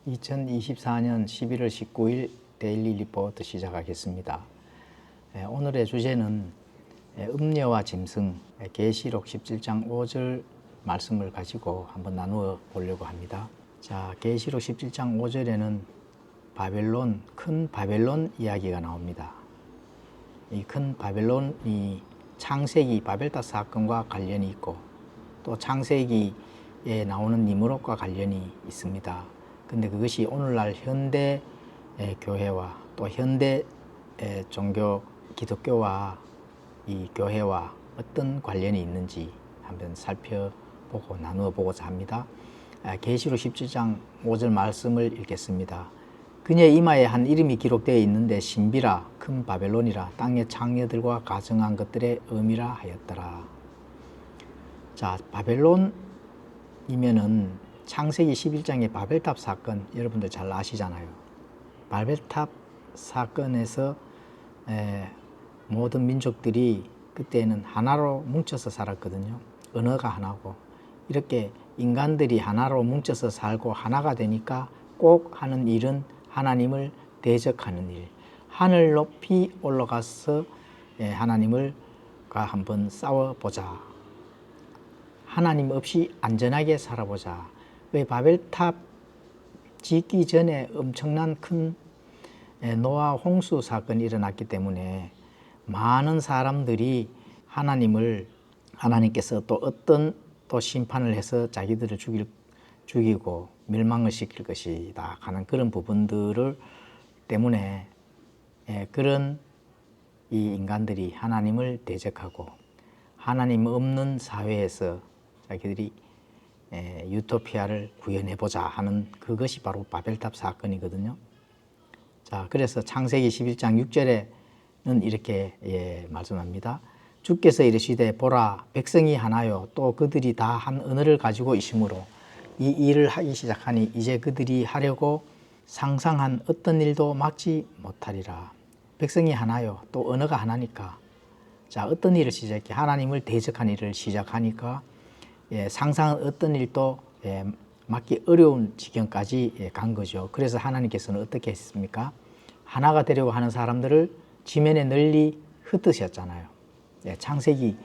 2024년 11월 19일 데일리 리포트 시작하겠습니다. 오늘의 주제는 음녀와 짐승, 계시록 17장 5절 말씀을 가지고 한번 나누어 보려고 합니다. 자, 계시록 17장 5절에는 바벨론, 큰 바벨론 이야기가 나옵니다. 이 큰 바벨론이 창세기 바벨탑 사건과 관련이 있고 또 창세기에 나오는 니므롯과 관련이 있습니다. 근데 그것이 오늘날 현대 교회와 또 현대 종교 기독교와 이 교회와 어떤 관련이 있는지 한번 살펴보고 나누어 보고자 합니다. 계시록 17장 5절 말씀을 읽겠습니다. 그녀의 이마에 한 이름이 기록되어 있는데 신비라 큰 바벨론이라 땅의 창녀들과 가증한 것들의 의미라 하였더라. 자, 바벨론이면은 창세기 11장의 바벨탑 사건 여러분들 잘 아시잖아요. 바벨탑 사건에서 모든 민족들이 그때는 하나로 뭉쳐서 살았거든요. 언어가 하나고 이렇게 인간들이 하나로 뭉쳐서 살고 하나가 되니까 꼭 하는 일은 하나님을 대적하는 일, 하늘 높이 올라가서 하나님을과 한번 싸워보자. 하나님 없이 안전하게 살아보자. 왜 바벨탑 짓기 전에 엄청난 큰 노아 홍수 사건이 일어났기 때문에 많은 사람들이 하나님께서 또 어떤 또 심판을 해서 자기들을 죽이고 멸망을 시킬 것이다 하는 그런 부분들을 때문에 그런 이 인간들이 하나님을 대적하고 하나님 없는 사회에서 자기들이 유토피아를 구현해보자 하는 그것이 바로 바벨탑 사건이거든요. 자, 그래서 창세기 11장 6절에는 이렇게 말씀합니다. 주께서 이르시되 보라 백성이 하나요 또 그들이 다 한 언어를 가지고 있으므로 이 일을 하기 시작하니 이제 그들이 하려고 상상한 어떤 일도 막지 못하리라. 백성이 하나요 또 언어가 하나니까 자 어떤 일을 시작해 하나님을 대적한 일을 시작하니까 상상한 어떤 일도 막기 어려운 지경까지 간 거죠. 그래서 하나님께서는 어떻게 했습니까? 하나가 되려고 하는 사람들을 지면에 널리 흩으셨잖아요. 창세기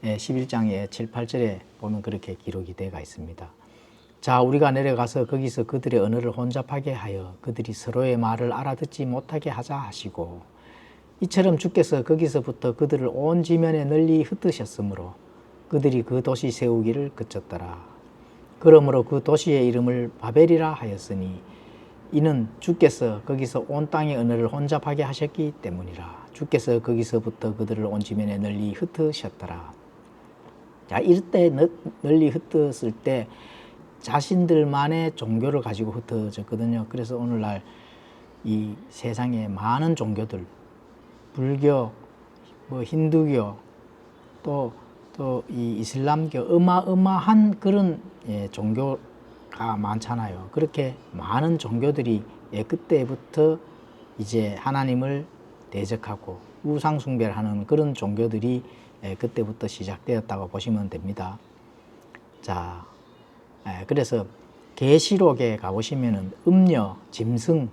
11장의 7, 8절에 보면 그렇게 기록이 되어 있습니다. 자, 우리가 내려가서 거기서 그들의 언어를 혼잡하게 하여 그들이 서로의 말을 알아듣지 못하게 하자 하시고 이처럼 주께서 거기서부터 그들을 온 지면에 널리 흩으셨으므로 그들이 그 도시 세우기를 그쳤더라. 그러므로 그 도시의 이름을 바벨이라 하였으니 이는 주께서 거기서 온 땅의 언어를 혼잡하게 하셨기 때문이라. 주께서 거기서부터 그들을 온 지면에 널리 흩으셨더라. 자, 이때 널리 흩었을 때 자신들만의 종교를 가지고 흩어졌거든요. 그래서 오늘날 이 세상에 많은 종교들, 불교, 힌두교, 또 이 이슬람교 어마어마한 그런 종교가 많잖아요. 그렇게 많은 종교들이 그때부터 이제 하나님을 대적하고 우상 숭배를 하는 그런 종교들이 그때부터 시작되었다고 보시면 됩니다. 자, 그래서 계시록에 가보시면은 음녀, 짐승,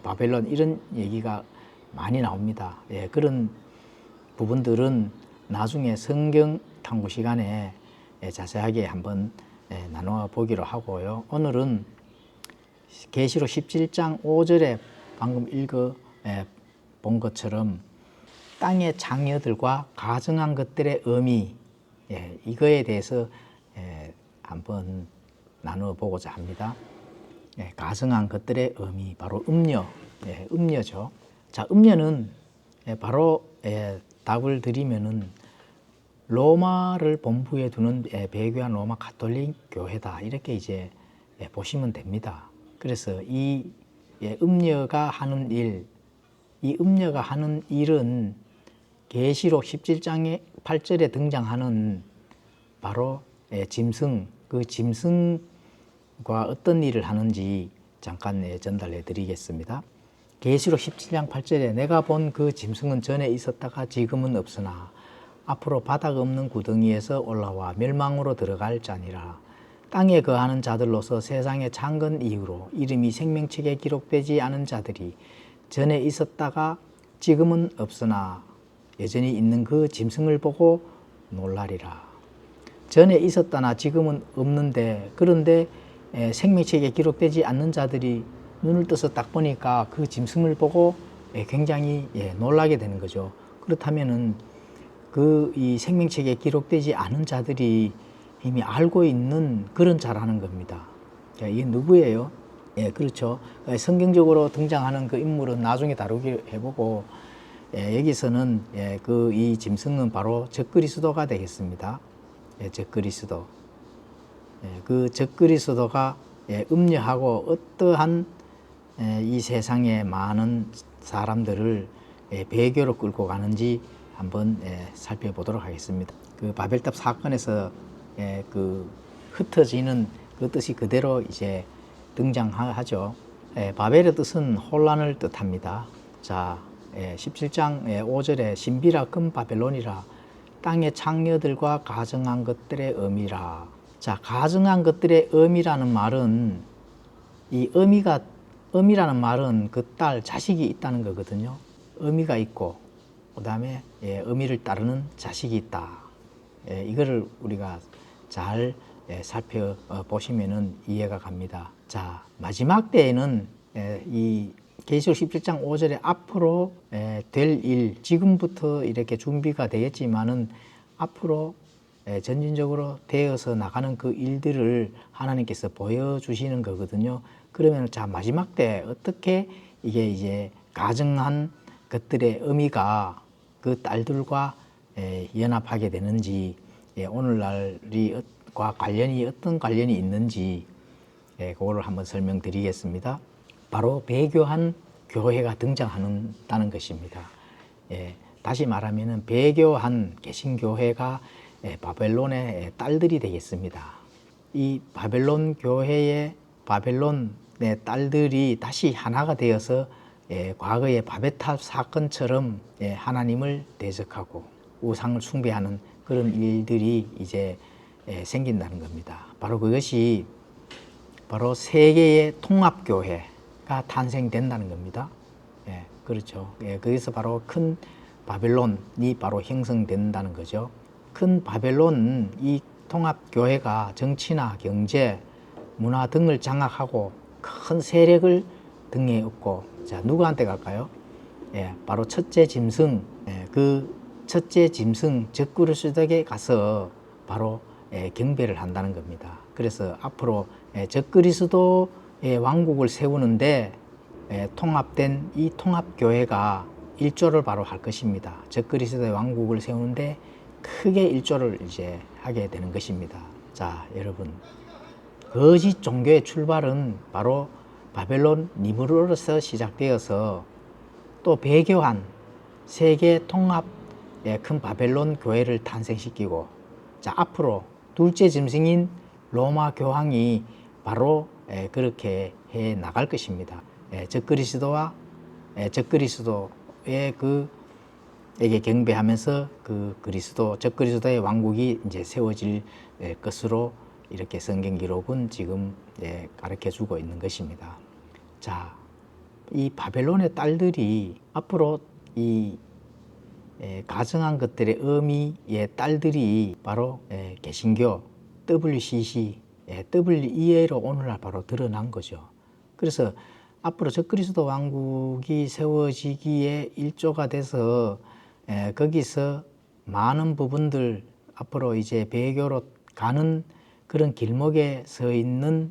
바벨론 이런 얘기가 많이 나옵니다. 그런 부분들은 나중에 성경 탐구 시간에 자세하게 한번 나누어 보기로 하고요. 오늘은 계시록 17장 5절에 방금 읽어 본 것처럼 땅의 창녀들과 가증한 것들의 의미 이거에 대해서 한번 나누어 보고자 합니다. 가증한 것들의 의미 바로 음녀, 음녀죠. 자, 음녀는 바로 답을 드리면은 로마를 본부에 두는 배교한 로마 가톨릭 교회다 이렇게 이제 보시면 됩니다. 그래서 이 음녀가 하는 일, 이 음녀가 하는 일은 계시록 17장의 8절에 등장하는 바로 짐승, 그 짐승과 어떤 일을 하는지 잠깐 전달해 드리겠습니다. 계시록 17장 8절에 내가 본 그 짐승은 전에 있었다가 지금은 없으나 앞으로 바닥 없는 구덩이에서 올라와 멸망으로 들어갈 자니라. 땅에 거하는 자들로서 세상의 창건 이후로 이름이 생명책에 기록되지 않은 자들이 전에 있었다가 지금은 없으나 여전히 있는 그 짐승을 보고 놀라리라. 전에 있었다나 지금은 없는데, 그런데 생명책에 기록되지 않는 자들이 눈을 떠서 딱 보니까 그 짐승을 보고 굉장히 놀라게 되는 거죠. 그렇다면은 이 생명책에 기록되지 않은 자들이 이미 알고 있는 그런 자라는 겁니다. 이게 누구예요? 그렇죠. 성경적으로 등장하는 그 인물은 나중에 다루기로 해보고, 여기서는 이 짐승은 바로 적그리스도가 되겠습니다. 적그리스도. 그 적그리스도가 음녀하고 어떠한 이 세상의 많은 사람들을 배교로 끌고 가는지 한번 살펴보도록 하겠습니다. 그 바벨탑 사건에서 그 흩어지는 그 뜻이 그대로 이제 등장하죠. 바벨의 뜻은 혼란을 뜻합니다. 자, 17장 5절에 신비라 큰 바벨론이라 땅의 창녀들과 가증한 것들의 의미라. 자, 가증한 것들의 의미라는 말은 이 의미라는 말은 그 딸, 자식이 있다는 거거든요. 의미가 있고 그 다음에 의미를 따르는 자식이 있다. 이거를 우리가 잘 살펴보시면 이해가 갑니다. 자, 마지막 때에는 이 계시록 17장 5절에 앞으로 될 일, 지금부터 이렇게 준비가 되겠지만은 앞으로 전진적으로 되어서 나가는 그 일들을 하나님께서 보여주시는 거거든요. 그러면 자, 마지막 때 어떻게 이게 이제 가증한 것들의 의미가 그 딸들과 연합하게 되는지, 오늘날과 관련이 어떤 관련이 있는지 그거를 한번 설명드리겠습니다. 바로 배교한 교회가 등장한다는 것입니다. 다시 말하면 배교한 개신교회가 바벨론의 딸들이 되겠습니다. 이 바벨론 교회의 바벨론의 딸들이 다시 하나가 되어서 과거의 바벨탑 사건처럼 하나님을 대적하고 우상을 숭배하는 그런 일들이 이제 생긴다는 겁니다. 바로 그것이 바로 세계의 통합교회가 탄생된다는 겁니다. 그렇죠. 거기서 바로 큰 바벨론이 바로 형성된다는 거죠. 큰 바벨론, 이 통합교회가 정치나 경제, 문화 등을 장악하고 큰 세력을 등에 업고, 자, 누구한테 갈까요? 바로 첫째 짐승, 그 첫째 짐승 적그리스도에게 가서 바로 경배를 한다는 겁니다. 그래서 앞으로 적그리스도의 왕국을 세우는데 통합된 이 통합교회가 일조를 바로 할 것입니다. 적그리스도의 왕국을 세우는데 크게 일조를 이제 하게 되는 것입니다. 자, 여러분, 거짓 종교의 출발은 바로 바벨론 니무르로서 시작되어서 또 배교한 세계 통합의 큰 바벨론 교회를 탄생시키고, 자, 앞으로 둘째 짐승인 로마 교황이 바로 그렇게 해 나갈 것입니다. 적그리스도와 적그리스도의 에게 경배하면서 그 적그리스도의 왕국이 이제 세워질 것으로 이렇게 성경 기록은 지금 가르쳐 주고 있는 것입니다. 자, 이 바벨론의 딸들이 앞으로 이 가증한 것들의 의미의 딸들이 바로 개신교, WCC, WEA로 오늘날 바로 드러난 거죠. 그래서 앞으로 적그리스도 왕국이 세워지기에 일조가 돼서 거기서 많은 부분들 앞으로 이제 배교로 가는 그런 길목에 서 있는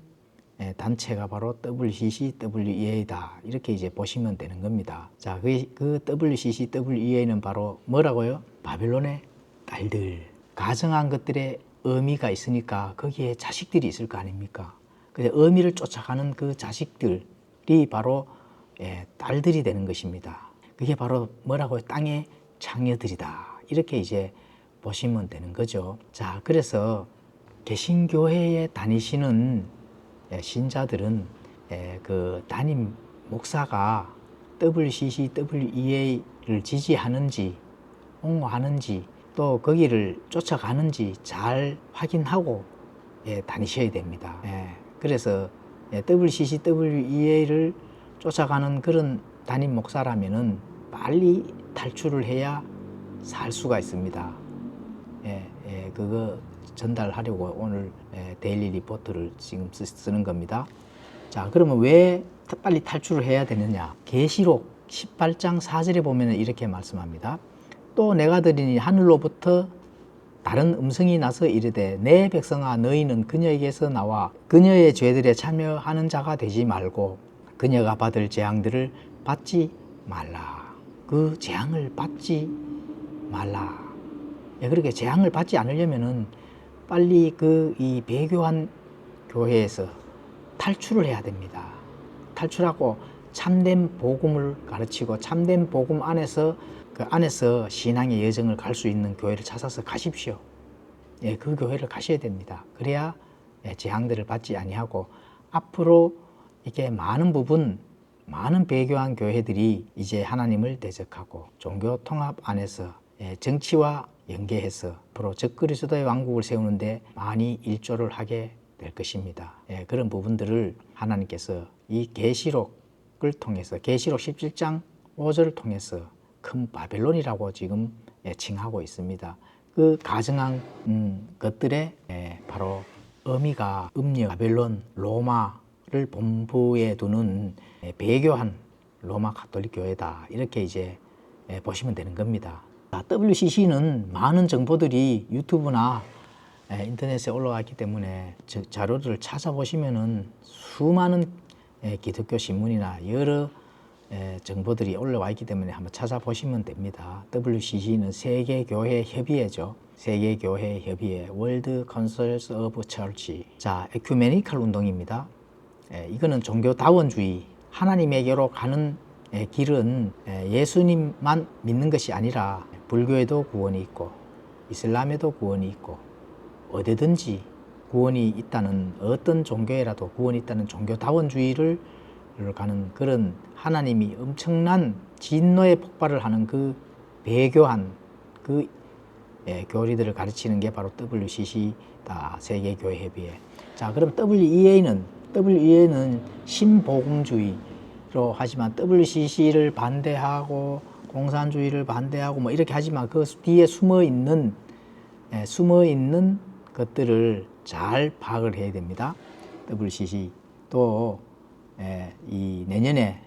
단체가 바로 WCC, WEA다. 이렇게 이제 보시면 되는 겁니다. 자, 그 WCC, WEA는 바로 뭐라고요? 바벨론의 딸들. 가정한 것들의 의미가 있으니까 거기에 자식들이 있을 거 아닙니까? 그래서 의미를 쫓아가는 그 자식들이 바로 딸들이 되는 것입니다. 그게 바로 뭐라고요? 땅의 창녀들이다. 이렇게 이제 보시면 되는 거죠. 자, 그래서 개신교회에 다니시는 신자들은 그 담임 목사가 WCC, WEA를 지지하는지 옹호하는지 또 거기를 쫓아가는지 잘 확인하고 다니셔야 됩니다. 그래서 WCC/WEA를 쫓아가는 그런 담임 목사라면은 빨리 탈출을 해야 살 수가 있습니다. 그거 전달하려고 오늘 데일리 리포트를 지금 쓰는 겁니다. 자, 그러면 왜 빨리 탈출을 해야 되느냐? 계시록 18장 4절에 보면 이렇게 말씀합니다. 또 내가 들으니 하늘로부터 다른 음성이 나서 이르되 내 백성아 너희는 그녀에게서 나와 그녀의 죄들에 참여하는 자가 되지 말고 그녀가 받을 재앙들을 받지 말라. 그 재앙을 받지 말라. 그렇게 재앙을 받지 않으려면은 빨리 이 배교한 교회에서 탈출을 해야 됩니다. 탈출하고 참된 복음을 가르치고 참된 복음 안에서 그 안에서 신앙의 여정을 갈 수 있는 교회를 찾아서 가십시오. 그 교회를 가셔야 됩니다. 그래야 재앙들을 받지 아니하고 앞으로 이게 많은 배교한 교회들이 이제 하나님을 대적하고 종교 통합 안에서 정치와 연계해서 앞으로 적그리스도의 왕국을 세우는데 많이 일조를 하게 될 것입니다. 그런 부분들을 하나님께서 이 계시록을 통해서 계시록 17장 5절을 통해서 큰 바벨론이라고 지금 칭하고 있습니다. 그 가정한 것들의 바로 의미가 음력, 바벨론, 로마를 본부에 두는 배교한 로마 가톨릭 교회다. 이렇게 이제 보시면 되는 겁니다. WCC는 많은 정보들이 유튜브나 인터넷에 올라와 있기 때문에 자료를 찾아보시면은 수많은 기독교 신문이나 여러 정보들이 올라와 있기 때문에 한번 찾아보시면 됩니다. WCC는 세계교회 협의회죠. 세계교회 협의회, World Council of Church. 자, 에큐메니컬 운동입니다. 이거는 종교다원주의, 하나님에게로 가는 길은 예수님만 믿는 것이 아니라 불교에도 구원이 있고 이슬람에도 구원이 있고 어디든지 구원이 있다는, 어떤 종교에라도 구원이 있다는 종교다원주의를 가는 그런 하나님이 엄청난 진노의 폭발을 하는 그 배교한 그 교리들을 가르치는 게 바로 WCC다. 세계교회협의회. 자, 그럼 WEA는 신복음주의로 하지만 WCC를 반대하고 공산주의를 반대하고 뭐 이렇게 하지만 그 뒤에 숨어 있는 것들을 잘 파악을 해야 됩니다. WCC 또 이 내년에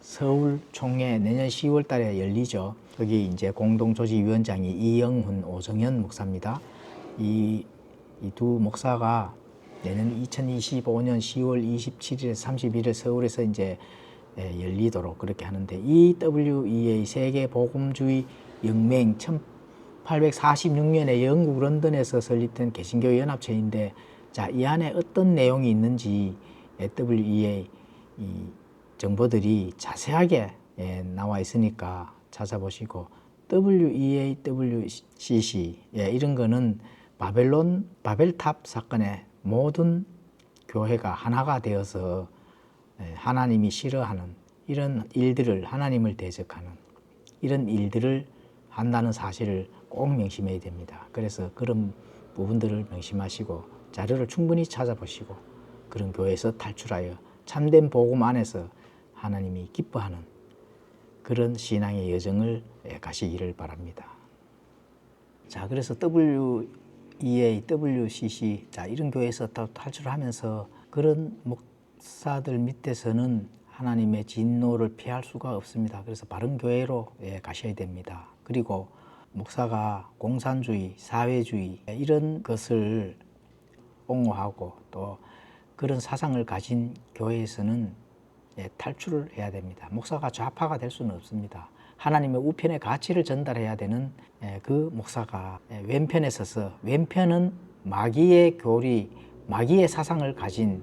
서울 총회 내년 10월 달에 열리죠. 거기 이제 공동조직위원장이 이영훈, 오정현 목사입니다. 이 두 목사가 내년 2025년 10월 27일에서 31일 서울에서 이제 열리도록 그렇게 하는데, 이 WEA 세계복음주의 연맹 1846년에 영국 런던에서 설립된 개신교 연합체인데, 자, 이 안에 어떤 내용이 있는지 WEA 이 정보들이 자세하게 나와 있으니까 찾아보시고, WEA, WCC 이런 거는 바벨탑 사건의 모든 교회가 하나가 되어서 하나님이 싫어하는 이런 일들을, 하나님을 대적하는 이런 일들을 한다는 사실을 꼭 명심해야 됩니다. 그래서 그런 부분들을 명심하시고 자료를 충분히 찾아보시고 그런 교회에서 탈출하여 참된 복음 안에서 하나님이 기뻐하는 그런 신앙의 여정을 가시기를 바랍니다. 자, 그래서 WEA, WCC 자, 이런 교회에서 탈출을 하면서 그런 목사들 밑에서는 하나님의 진노를 피할 수가 없습니다. 그래서 바른 교회로 가셔야 됩니다. 그리고 목사가 공산주의, 사회주의 이런 것을 옹호하고 또 그런 사상을 가진 교회에서는 탈출을 해야 됩니다. 목사가 좌파가 될 수는 없습니다. 하나님의 우편의 가치를 전달해야 되는 그 목사가 왼편에 서서, 왼편은 마귀의 교리, 마귀의 사상을 가진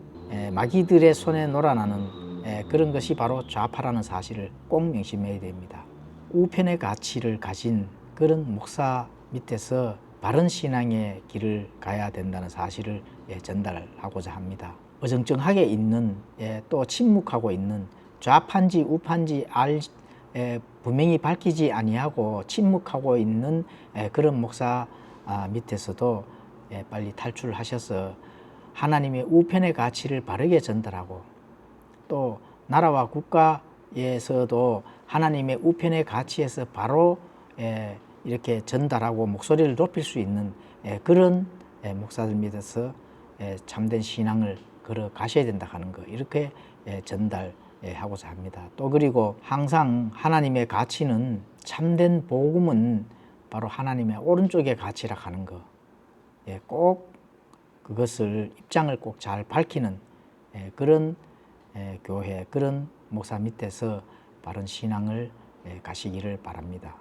마귀들의 손에 놀아나는 그런 것이 바로 좌파라는 사실을 꼭 명심해야 됩니다. 우편의 가치를 가진 그런 목사 밑에서 바른 신앙의 길을 가야 된다는 사실을 전달하고자 합니다. 어정쩡하게 있는, 또 침묵하고 있는, 좌파인지 우파인지 분명히 밝히지 아니하고 침묵하고 있는 그런 목사 밑에서도 빨리 탈출하셔서 하나님의 우편의 가치를 바르게 전달하고 또 나라와 국가에서도 하나님의 우편의 가치에서 바로 이렇게 전달하고 목소리를 높일 수 있는 그런 목사들 밑에서 참된 신앙을 걸어 가셔야 된다 하는 거 이렇게 전달하고자 합니다. 또 그리고 항상 하나님의 가치는 참된 복음은 바로 하나님의 오른쪽의 가치라 하는 거 꼭 그것을 입장을 꼭 잘 밝히는 그런 교회 그런 목사 밑에서 바른 신앙을 가시기를 바랍니다.